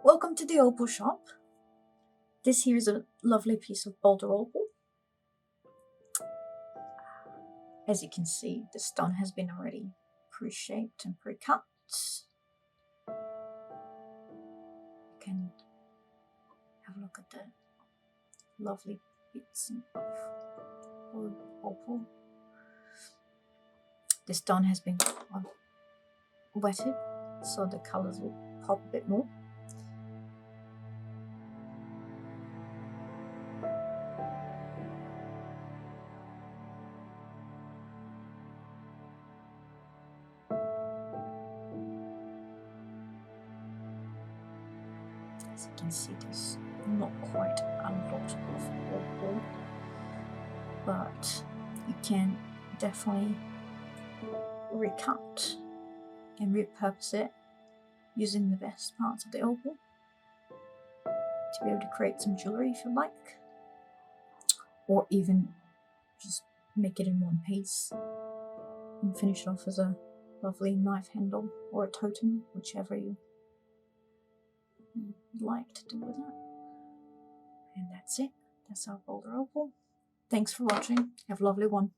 Welcome to the Opal shop. This here is a lovely piece of Boulder Opal. As you can see, the stone has been already pre-shaped and pre-cut. You can have a look at the lovely bits of opal. The stone has been wetted, so the colors will pop a bit more. As you can see, there's not quite a lot of opal, but you can definitely recut and repurpose it using the best parts of the opal to be able to create some jewelry if you like, or even just make it in one piece and finish it off as a lovely knife handle or a totem, whichever you like to do with it. And that's it. That's our Boulder Opal. Thanks for watching. Have a lovely one.